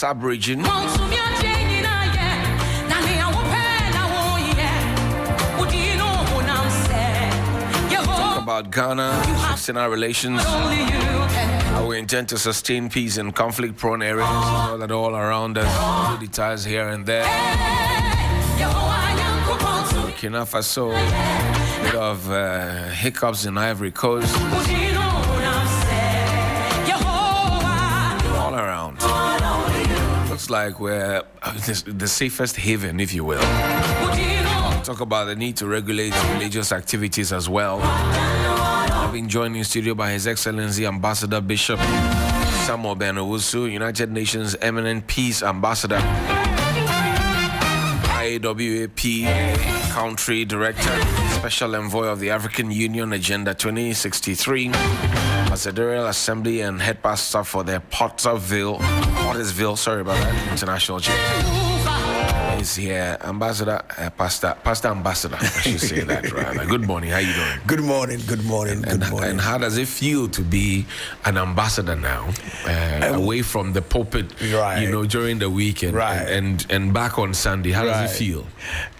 sub-region. About Ghana, sustainable relations. We intend to sustain peace in conflict-prone areas. You know that all around us, the ties here and there. Burkina Faso, a bit of hiccups in Ivory Coast. All around. Looks like we're the safest haven, if you will. Talk about the need to regulate religious activities as well. I've been joined in studio by His Excellency Ambassador Bishop Samuel Ben Owusu, United Nations Eminent Peace Ambassador, IAWAP Country Director, Special Envoy of the African Union Agenda 2063, Ambassadorial Assembly and Head Pastor for the Pottersville, International Church. Is here, Ambassador, Pastor Ambassador, I should say that, right? Good morning, how you doing? Good morning. And how does it feel to be an ambassador now, away from the pulpit, right, during the weekend, right, and back on Sunday? How does it feel?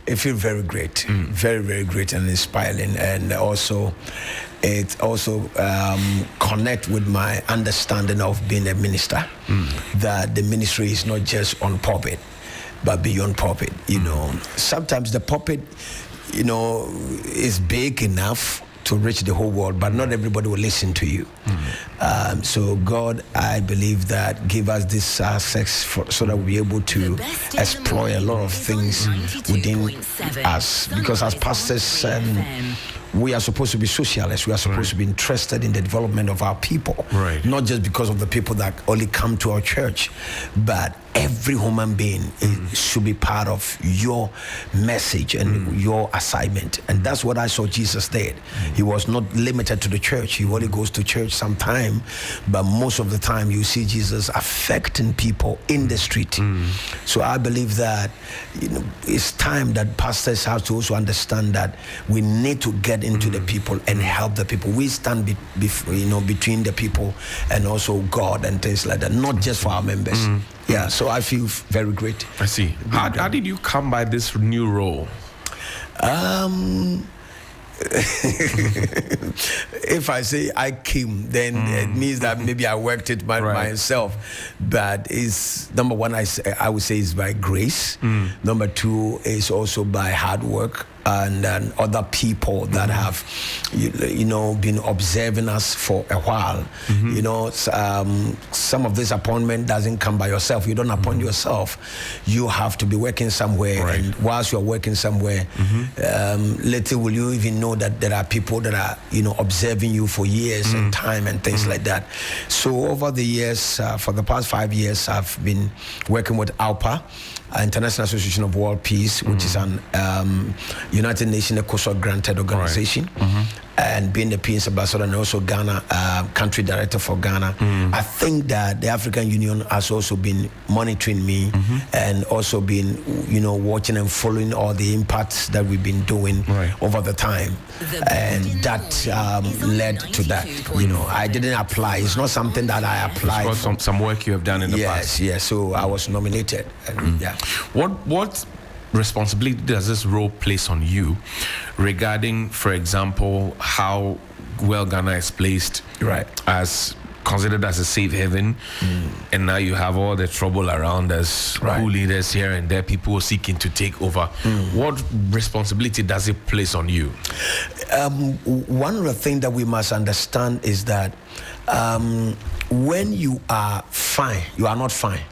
It feels very great, very, very great and inspiring, and also it also connect with my understanding of being a minister, that the ministry is not just on pulpit, but beyond pulpit. Sometimes the pulpit, is big enough to reach the whole world, but not everybody will listen to you. So God, I believe that give us this access so that we'll be able to explore a lot of things within us. Because as pastors, we are supposed to be socialists. We are supposed to be interested in the development of our people. Right. Not just because of the people that only come to our church, but every human being should be part of your message and your assignment. And that's what I saw Jesus did. He was not limited to the church. He only goes to church sometime, but most of the time you see Jesus affecting people in the street. So I believe that it's time that pastors have to also understand that we need to get into the people and help the people. We stand between the people and also God and things like that, not just for our members. Yeah, so I feel very great. I see. How did you come by this new role? If I say I came, then it means that maybe I worked it myself. But it's number one, I would say is by grace. Number two is also by hard work and other people that have been observing us for a while. Some of this appointment doesn't come by yourself. You don't appoint yourself. You have to be working somewhere, and whilst you're working somewhere, little will you even know that there are people that are observing you for years and time and things like that. So over the years, for the past 5 years, I've been working with AWPA, International Association of World Peace, which is an United Nations ECOSOC granted organization, and being the peace ambassador and also Ghana country director for Ghana. I think that the African Union has also been monitoring me and also been watching and following all the impacts that we've been doing over the time, and that led to that. I didn't apply. It's not something that I applied. It's some work you have done in the past. Yes. So I was nominated. And, What responsibility does this role place on you regarding, for example, how well Ghana is placed as considered as a safe haven, and now you have all the trouble around us, coup leaders here and there, people seeking to take over. What responsibility does it place on you? One of the things that we must understand is that when you are fine, you are not fine.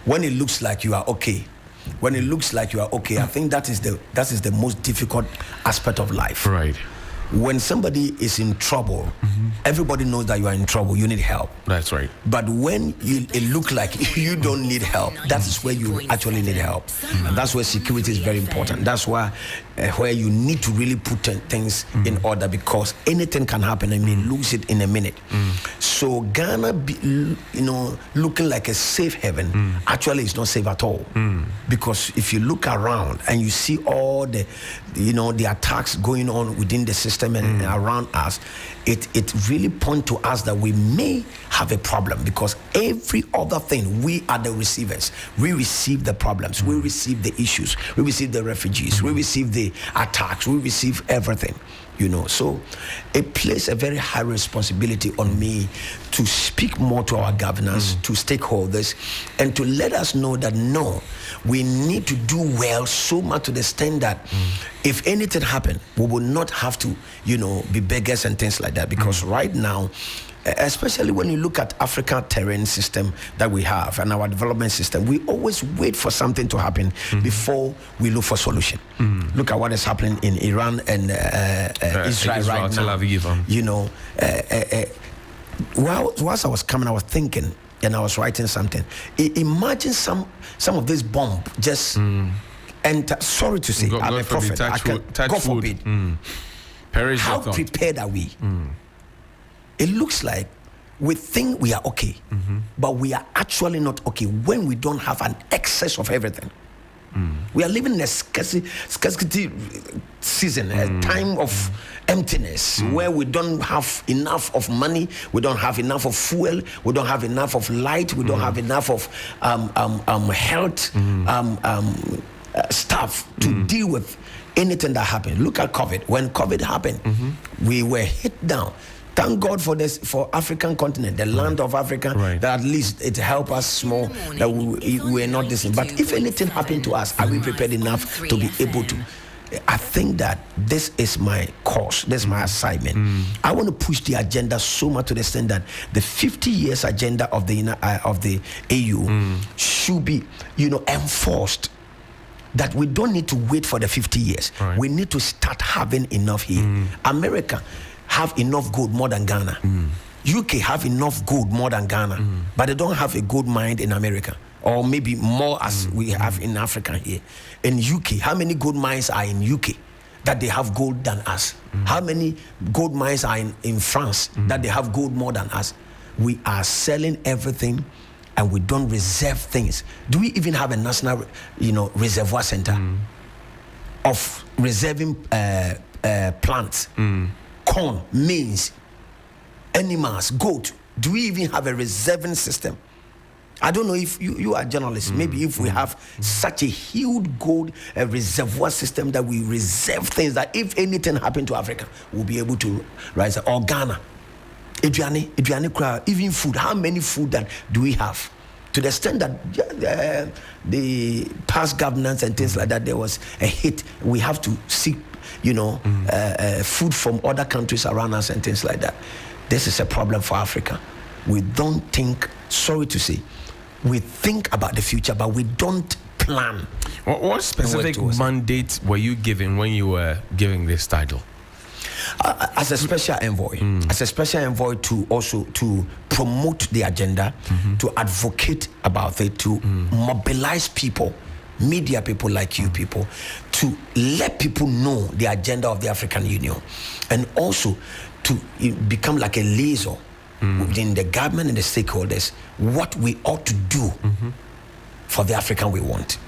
When it looks like you are okay, I think that is the most difficult aspect of life. Right. When somebody is in trouble, everybody knows that you are in trouble. You need help. That's right. But when it looks like you don't need help, that is where you actually need help. And that's where security is very important. That's why where you need to really put things in order, because anything can happen and you lose it in a minute. So Ghana, looking like a safe haven, actually it's not safe at all. Because if you look around and you see all the attacks going on within the system, system and around us, it really points to us that we may have a problem, because every other thing, we are the receivers. We receive the problems, we receive the issues, we receive the refugees, we receive the attacks, we receive everything. So it places a very high responsibility on me to speak more to our governors, to stakeholders, and to let us know that no, we need to do well so much to the extent that if anything happens, we will not have to, be beggars and things like that. Because right now, especially when you look at Africa terrain system that we have and our development system, we always wait for something to happen before we look for solution. Look at what is happening in Iran and Israel right now. Tel Aviv. Whilst I was coming, I was thinking and I was writing something. Imagine some of this bomb just enter. Sorry to say, I'm a prophet. God forbid. How prepared are we? It looks like we think we are okay, but we are actually not okay when we don't have an excess of everything. We are living in a scarcity season, a time of emptiness, where we don't have enough of money, we don't have enough of fuel, we don't have enough of light, we don't have enough of health stuff to deal with anything that happened. Look at COVID. When COVID happened, we were hit down. Thank God for this, for African continent, the land of Africa, that at least it helped us small, that we are not this. But if anything happened to us, are we prepared enough to be able to? I think that this is my course, this is my assignment. I want to push the agenda so much to the extent that the 50 years agenda of the AU should be, enforced. That we don't need to wait for the 50 years. We need to start having enough here. America have enough gold more than Ghana. UK have enough gold more than Ghana, but they don't have a gold mine in America, or maybe more as we have in Africa here. In UK, how many gold mines are in UK that they have gold than us? How many gold mines are in France that they have gold more than us? We are selling everything and we don't reserve things. Do we even have a national, reservoir center of reserving plants? Corn, maize, animals, goat. Do we even have a reserving system? I don't know if you are journalists. Maybe if we have such a huge gold reservoir system that we reserve things that if anything happened to Africa, we'll be able to rise. Or Ghana, even food. How many food that do we have? To the extent that the past governance and things like that, there was a hit. We have to seek food from other countries around us and things like that. This is a problem for Africa. We don't think, sorry to say, we think about the future, but we don't plan. What specific mandate were you given when you were giving this title? As a special envoy, to also to promote the agenda, to advocate about it, to mobilize people, media people like you people, to let people know the agenda of the African Union, and also to become like a liaison within the government and the stakeholders, what we ought to do for the African we want.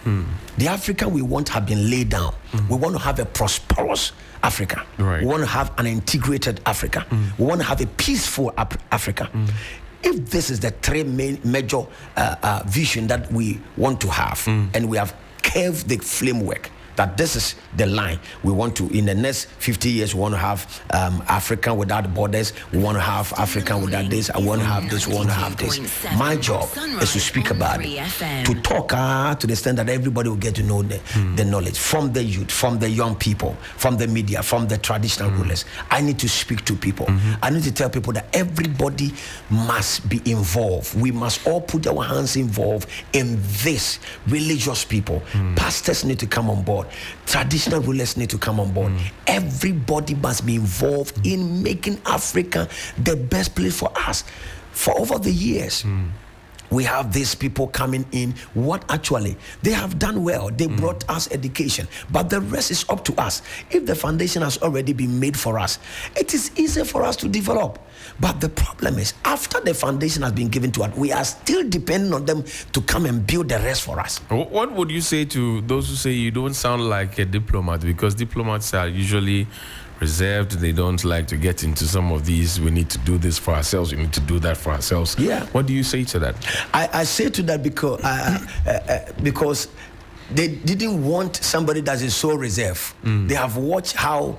The African we want have been laid down. We want to have a prosperous Africa. We want to have an integrated Africa. We want to have a peaceful Africa. If this is the three major vision that we want to have, and we have curved the framework, that this is the line we want to, in the next 50 years, we want to have Africa without borders, we want to have Africa without this, I want to have this, we want to have this. My job is to speak about it, to talk to the extent that everybody will get to know the knowledge, from the youth, from the young people, from the media, from the traditional rulers. I need to speak to people. I need to tell people that everybody must be involved. We must all put our hands involved in this. Religious people, pastors need to come on board. Traditional rulers need to come on board. Everybody must be involved in making Africa the best place for us. For over the years, we have these people coming in. What actually they have done well, they brought us education, but the rest is up to us. If the foundation has already been made for us, it is easy for us to develop. But the problem is, after the foundation has been given to us, we are still depending on them to come and build the rest for us. What would you say to those who say you don't sound like a diplomat? Because diplomats are usually reserved. They don't like to get into some of these. We need to do this for ourselves. We need to do that for ourselves. Yeah. What do you say to that? I say to that because they didn't want somebody that is so reserved. They have watched how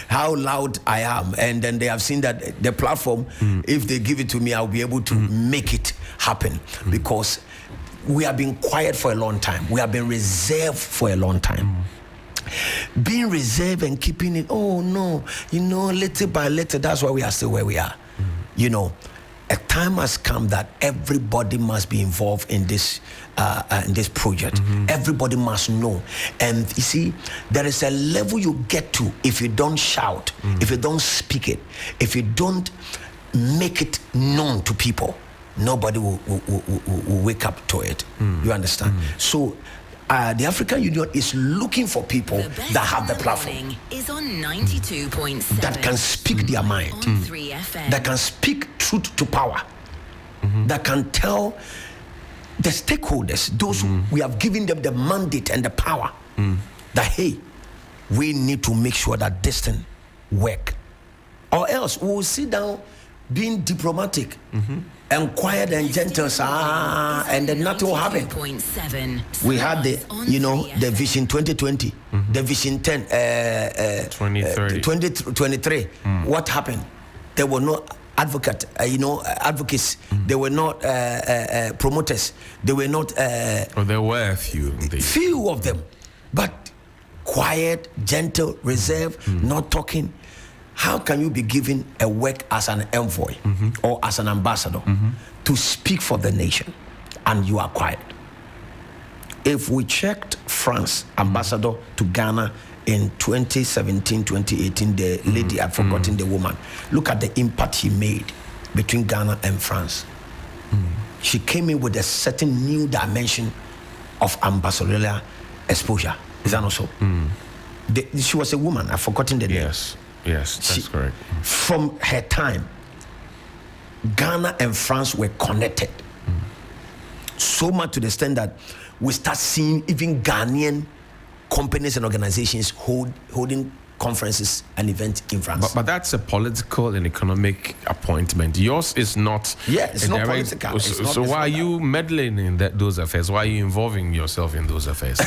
how loud I am, and then they have seen that the platform, if they give it to me, I'll be able to make it happen, because we have been quiet for a long time. We have been reserved for a long time. Being reserved and keeping it, oh no, little by little, that's why we are still where we are. A time has come that everybody must be involved in this project. Everybody must know. And you see, there is a level you get to if you don't shout, if you don't speak it, if you don't make it known to people, nobody will wake up to it. You understand? So the African Union is looking for people that have the platform, is on 92.7, that can speak their mind, on 3 FM. that can speak truth to power, that can tell the stakeholders, those who we have given them the mandate and the power, that hey, we need to make sure that this thing work, or else we will sit down being diplomatic and quiet and gentle, and then nothing will happen. We had the Vision 2020, the Vision 2023. What happened? There were no advocates. There were not promoters. There were not. There were a few. Few of them, but quiet, gentle, reserved, not talking. How can you be given a work as an envoy or as an ambassador to speak for the nation and you are quiet? If we checked France ambassador to Ghana in 2017, 2018, the lady, I've forgotten the woman, look at the impact he made between Ghana and France. She came in with a certain new dimension of ambassadorial exposure. Is that not so? She was a woman, I've forgotten the name. Yes, that's correct. From her time, Ghana and France were connected. So much to the extent that we start seeing even Ghanaian companies and organizations holding conferences and events in France. But that's a political and economic appointment. Yours is not. Yeah, it's not political. So why are you meddling in those affairs? Why are you involving yourself in those affairs?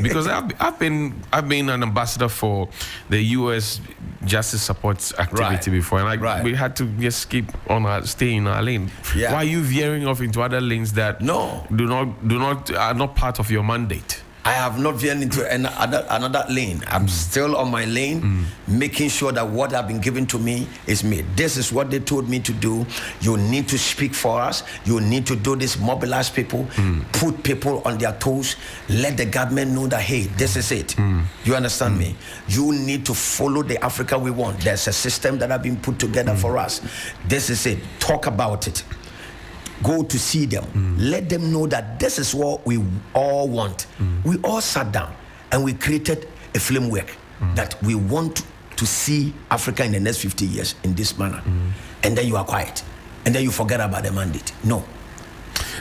Because I've been an ambassador for the U.S. Justice Support activity before, and we had to just keep on staying in our lane. Yeah. Why are you veering off into other lanes that are not part of your mandate? I have not veered into another lane. I'm still on my lane, making sure that what have been given to me is made. This is what they told me to do. You need to speak for us. You need to do this, mobilize people, put people on their toes, let the government know that, hey, this is it. You understand me? You need to follow the Africa we want. There's a system that has been put together for us. This is it. Talk about it. Go to see them. Let them know that this is what we all want. We all sat down and we created a framework that we want to see Africa in the next 50 years in this manner. And then you are quiet. And then you forget about the mandate. No.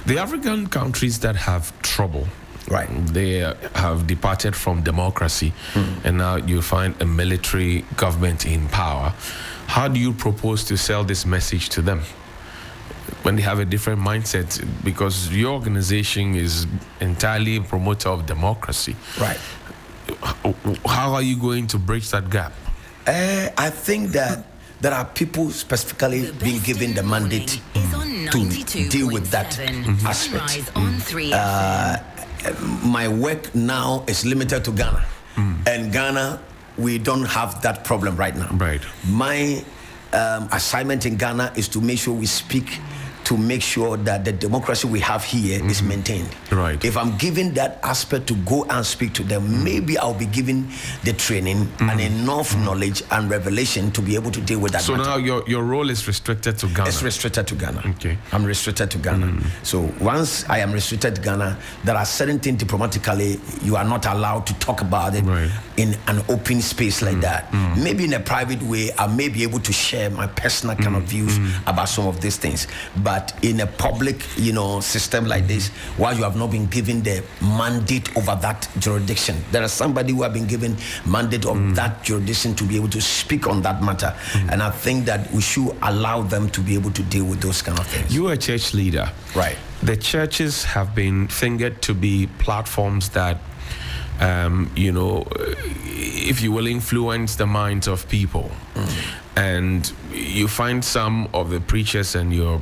The African countries that have trouble, they have departed from democracy, and now you find a military government in power. How do you propose to sell this message to them when they have a different mindset? Because your organization is entirely a promoter of democracy. Right. How are you going to bridge that gap? I think that there are people specifically being given the mandate to deal with that aspect. My work now is limited to Ghana. And Ghana, we don't have that problem right now. Right. My assignment in Ghana is to make sure we speak to make sure that the democracy we have here is maintained. Right. If I'm given that aspect to go and speak to them, maybe I'll be given the training and enough knowledge and revelation to be able to deal with that. So matter. Now your role is restricted to Ghana? It's restricted to Ghana. Okay. I'm restricted to Ghana. So once I am restricted to Ghana, there are certain things diplomatically you are not allowed to talk about it in an open space like that. Maybe in a private way, I may be able to share my personal kind of views about some of these things. But But in a public, system like this, while you have not been given the mandate over that jurisdiction, there are somebody who have been given mandate of that jurisdiction to be able to speak on that matter. And I think that we should allow them to be able to deal with those kind of things. You are a church leader. Right. The churches have been fingered to be platforms that, if you will, influence the minds of people. And you find some of the preachers and you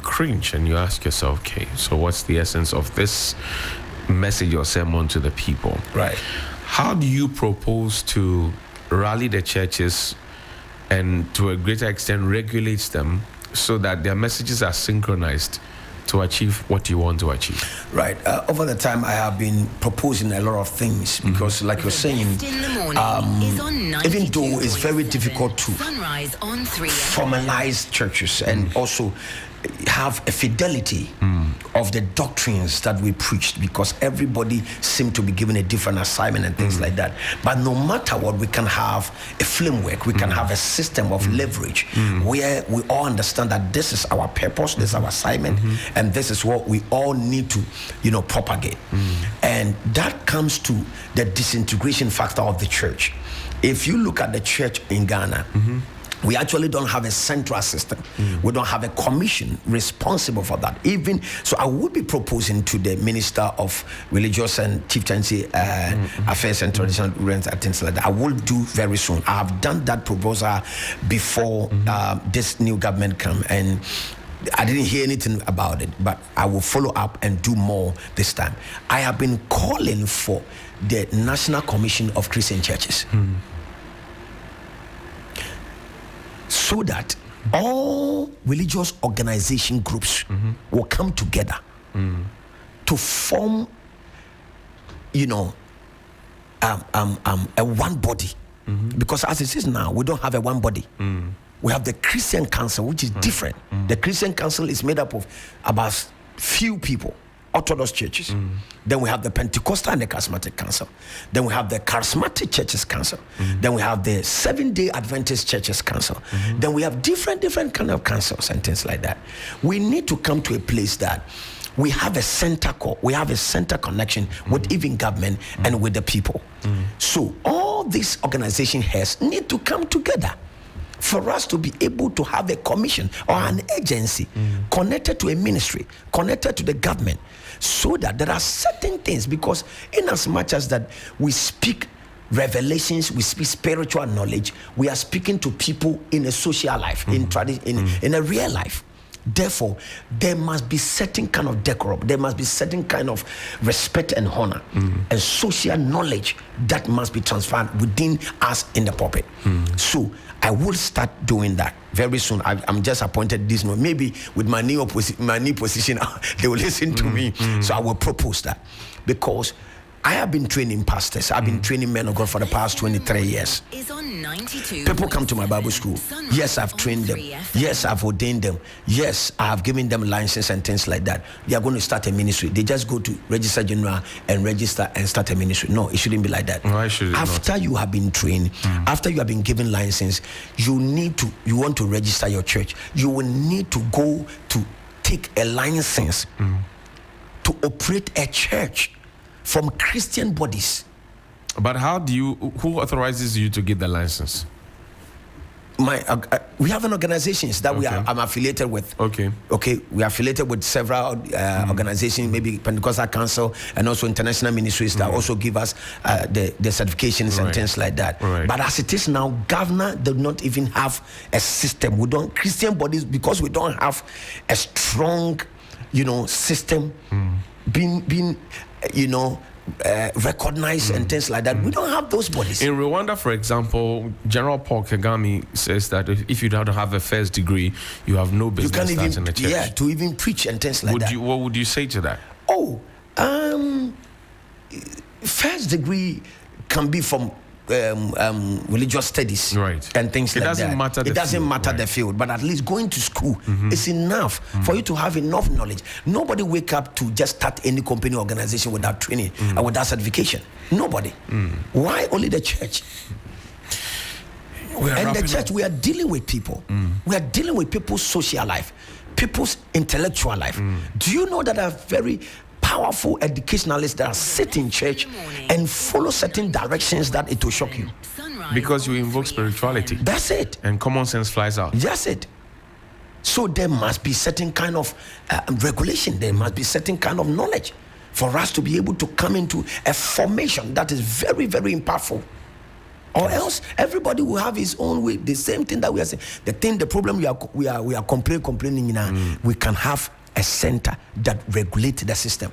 cringe and you ask yourself, okay, so what's the essence of this message or sermon to the people? Right. How do you propose to rally the churches and to a greater extent regulate them so that their messages are synchronized to achieve what you want to achieve? Right. Over the time, I have been proposing a lot of things because, like you're saying, even though it's very difficult to formalize churches and also have a fidelity of the doctrines that we preached, because everybody seemed to be given a different assignment and things like that. But no matter what, we can have a framework, we can have a system of leverage where we all understand that this is our purpose, this is our assignment, and this is what we all need to, propagate. And that comes to the disintegration factor of the church. If you look at the church in Ghana, we actually don't have a central system. We don't have a commission responsible for that. Even so, I would be proposing to the Minister of Religious and Chieftaincy Affairs and Traditional Rulings and things like that. I will do very soon. I have done that proposal before this new government come, and I didn't hear anything about it, but I will follow up and do more this time. I have been calling for the National Commission of Christian Churches. So that all religious organization groups will come together to form, a one body. Because as it is now, we don't have a one body. We have the Christian Council, which is different. The Christian Council is made up of about few people. Orthodox churches. Then we have the Pentecostal and the Charismatic Council. Then we have the Charismatic Churches Council. Then we have the Seventh-day Adventist Churches Council. Then we have different kind of councils and things like that. We need to come to a place that we have a center core, we have a center connection with even government and with the people. So all these organization heads need to come together for us to be able to have a commission or an agency connected to a ministry, connected to the government, so that there are certain things, because in as much as that we speak revelations, we speak spiritual knowledge, we are speaking to people in a social life, in a real life. Therefore, there must be certain kind of decorum, there must be certain kind of respect and honor and social knowledge that must be transferred within us in the pulpit. So I will start doing that very soon. I'm just appointed this month. Maybe with my new position, they will listen to me. So I will propose that, because I have been training pastors. I've been training men of God for the past 23 years. People come to my Bible school. Yes, I've trained them. Yes, I've ordained them. Yes, I have given them license and things like that. They are going to start a ministry. They just go to Register General and register and start a ministry. No, it shouldn't be like that. After you have been trained, after you have been given license, you want to register your church. You will need to go to take a license to operate a church from Christian bodies. But who authorizes you to get the license? We have an organizations that I'm affiliated with. Okay, we are affiliated with several organizations, maybe Pentecostal Council and also international ministries that also give us the certifications and things like that. But as it is now, governor does not even have a system. We don't, Christian bodies, because we don't have a strong, system being recognized and things like that. We don't have those bodies. In Rwanda, for example, General Paul Kagame says that if you don't have a first degree, you have no business starting a church. Yeah, to even preach and things like that. What would you say to that? First degree can be from religious studies and things like that. It doesn't matter the field, but at least going to school is enough for you to have enough knowledge. Nobody wake up to just start any company organization without training and without certification. Nobody. Why only the church? And the church, we are dealing with people. We are dealing with people's social life, people's intellectual life. Do you know that there are very powerful educationalists that sit in church and follow certain directions that it will shock you? Because you invoke spirituality. That's it. And common sense flies out. That's it. So there must be certain kind of regulation. There must be certain kind of knowledge for us to be able to come into a formation that is very, very impactful. Or else everybody will have his own way. The same thing that we are saying. The problem we are complaining now. We can have a center that regulates the system.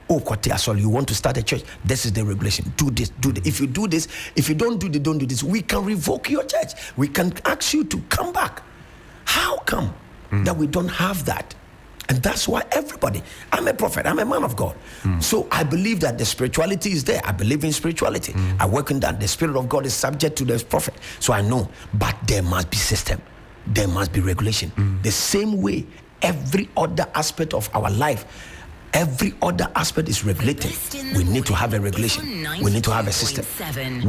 Oh, Kotiasol, you want to start a church? This is the regulation. Do this, do this. If you do this, if you don't do this, we can revoke your church. We can ask you to come back. How come that we don't have that? And that's why everybody, I'm a prophet, I'm a man of God. So I believe that the spirituality is there. I believe in spirituality. I work in that. The Spirit of God is subject to the prophet. So I know, but there must be system. There must be regulation. The same way every other aspect of our life, every other aspect is regulated. We need to have a regulation. We need to have a system.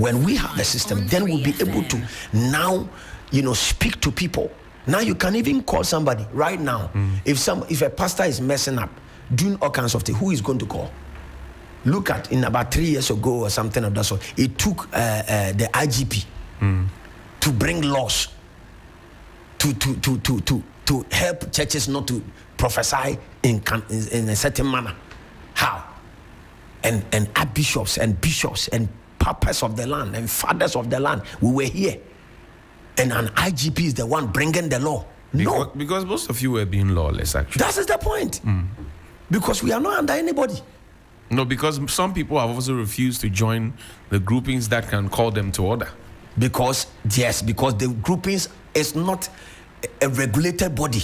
When we have a system, then we'll be able to now, speak to people. Now you can even call somebody right now. If a pastor is messing up, doing all kinds of things, who is going to call? Look at in about 3 years ago or something of that sort. It took the IGP to bring laws to help churches not to prophesy in a certain manner. How? And archbishops and bishops and papas of the land and fathers of the land, we were here. And an IGP is the one bringing the law. Because most of you were being lawless, actually. That is the point. Because we are not under anybody. No, because some people have also refused to join the groupings that can call them to order. Because the groupings is not a regulated body.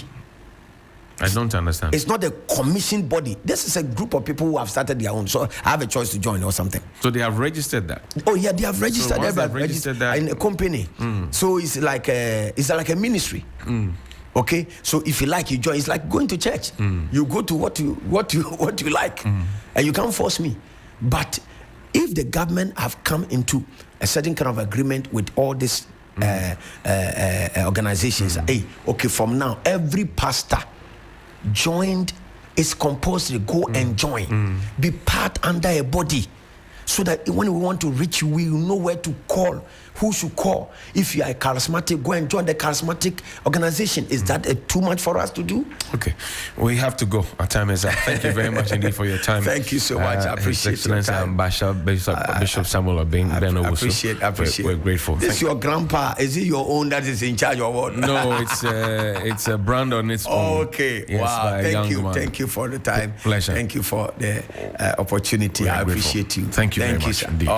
I don't understand. It's not a commissioned body. This is a group of people who have started their own. So I have a choice to join or something. So they have registered that? Oh yeah, they have registered. So they've registered that in a company. So it's like a ministry. Okay, so if you like, you join. It's like going to church. You go to what you like, and you can't force me. But if the government have come into a certain kind of agreement with all these organizations, hey, okay, from now every pastor joined is compulsory. Go and join. Be part under a body, so that when we want to reach you, we know where to call, who should call. If you are charismatic, go and join the charismatic organization. Is that too much for us to do? Okay, we have to go. Our time is up. Thank you very much indeed for your time. Thank you so much. I appreciate His Excellency Bishop Samuel Ben Owusu. Appreciate. We're grateful. This is your grandpa. Is it your own that is in charge or what? No, it's a brand on its own. Okay. Yes, wow. Thank you for the time. Pleasure. Thank you for the opportunity. I appreciate you. Thank you very much indeed.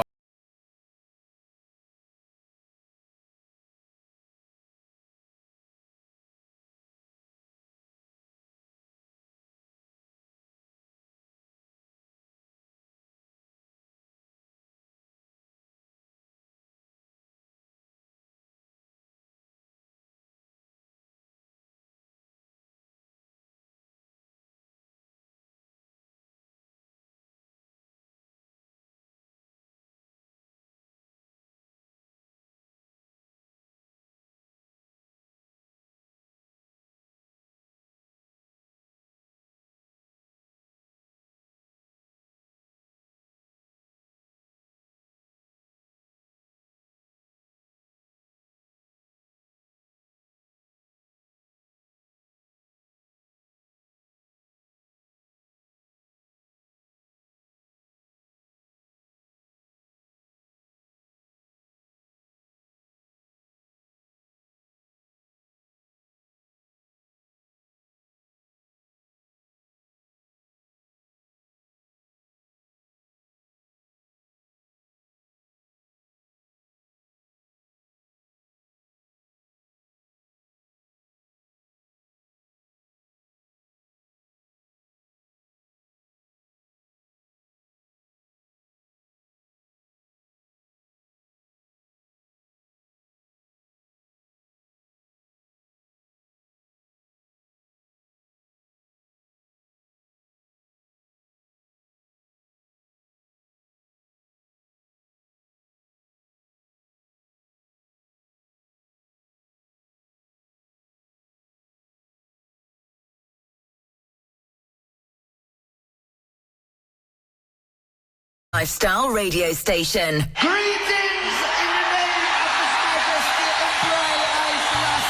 Lifestyle radio station. Great